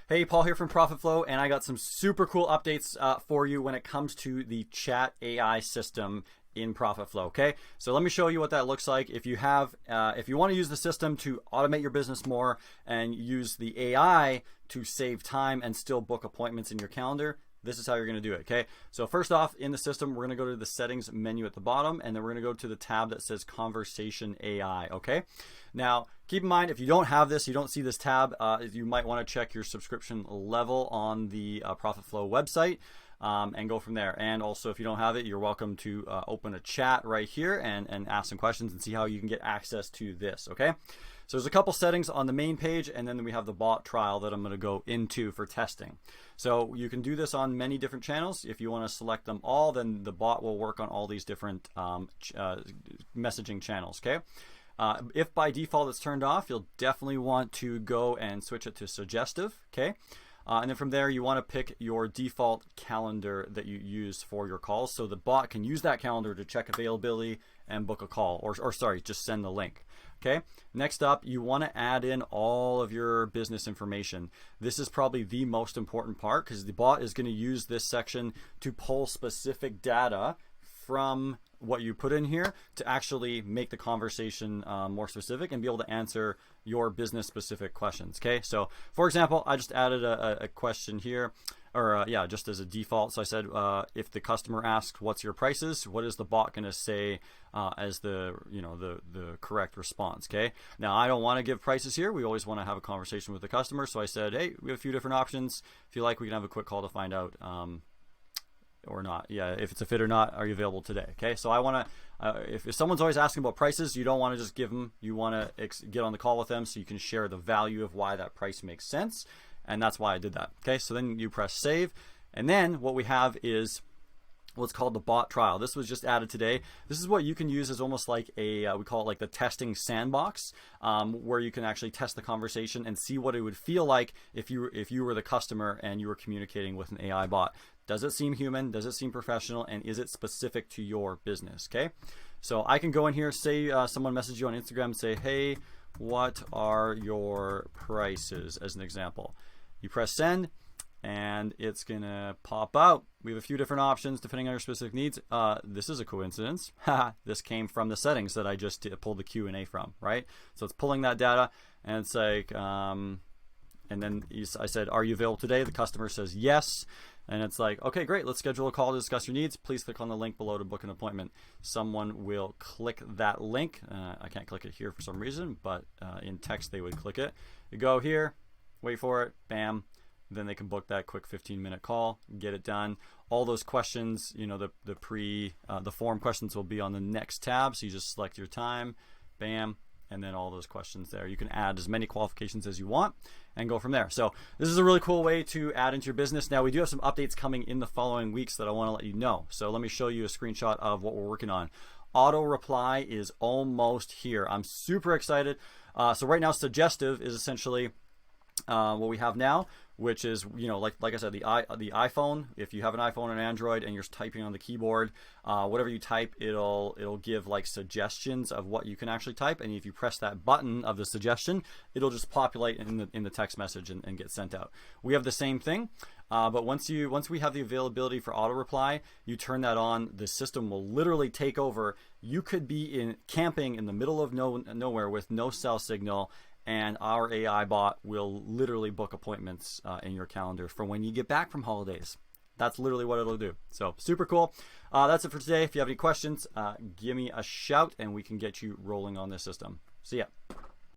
Hey, Paul here from ProfitFlow, and I got some super cool updates for you when it comes to the chat AI system in ProfitFlow. Okay, so let me show you what that looks like. If you want to use the system to automate your business more and use the AI to save time and still book appointments in your calendar, this is how you're going to do it. Okay, so first off, in the system, we're going to go to the settings menu at the bottom, and then we're going to go to the tab that says Conversation AI. Okay, now keep in mind, if you don't have this, you don't see this tab, you might want to check your subscription level on the ProfitFlow website and go from there. And also, if you don't have it, you're welcome to open a chat right here and ask some questions and see how you can get access to this. Okay, so there's a couple settings on the main page, and then we have the bot trial that I'm going to go into for testing. So you can do this on many different channels. If you want to select them all, then the bot will work on all these different messaging channels. Okay. If by default it's turned off, you'll definitely want to go and switch it to suggestive. Okay. And then from there, you want to pick your default calendar that you use for your calls, so the bot can use that calendar to check availability and book a call, or sorry, just send the link. Okay. Next up, you want to add in all of your business information. This is probably the most important part, because the bot is going to use this section to pull specific data from what you put in here to actually make the conversation more specific and be able to answer your business specific questions. Okay, so for example, I just added a question here, or just as a default. So I said, if the customer asks what's your prices, what is the bot going to say as the correct response? Okay, now I don't want to give prices here. We always want to have a conversation with the customer. So I said, hey, we have a few different options. If you like, we can have a quick call to find out or not. Yeah, if it's a fit or not, are you available today? Okay, so I want to, if someone's always asking about prices, you don't want to just give them, you want to get on the call with them so you can share the value of why that price makes sense. And that's why I did that. Okay, so then you press save. And then what we have is what's called the bot trial. This was just added today. This is what you can use as almost like a, we call it like the testing sandbox, where you can actually test the conversation and see what it would feel like if you were the customer and you were communicating with an AI bot. Does it seem human? Does it seem professional? And is it specific to your business? Okay, so I can go in here, say someone messaged you on Instagram and say, hey, what are your prices, as an example. You press send, and it's gonna pop out. We have a few different options depending on your specific needs. This is a coincidence. This came from the settings that I just pulled the Q&A from, right? So it's pulling that data, and it's like, and then I said, are you available today? The customer says yes. And it's like, okay, great, let's schedule a call to discuss your needs. Please click on the link below to book an appointment. Someone will click that link. I can't click it here for some reason, but in text they would click it. You go here, wait for it, bam. Then they can book that quick 15-minute call, get it done. All those questions, the form questions will be on the next tab. So you just select your time, bam, and then all those questions there. You can add as many qualifications as you want and go from there. So this is a really cool way to add into your business. Now we do have some updates coming in the following weeks that I want to let you know. So let me show you a screenshot of what we're working on. Auto reply is almost here. I'm super excited. So right now, suggestive is essentially what we have now, which is, like I said, the iPhone. If you have an iPhone and Android and you're typing on the keyboard, whatever you type, it'll give like suggestions of what you can actually type. And if you press that button of the suggestion, it'll just populate in the text message and get sent out. We have the same thing, but once we have the availability for auto reply, you turn that on. The system will literally take over. You could be camping in the middle of nowhere with no cell signal, and our AI bot will literally book appointments in your calendar for when you get back from holidays. That's literally what it'll do. So super cool. That's it for today. If you have any questions, give me a shout and we can get you rolling on this system. See ya.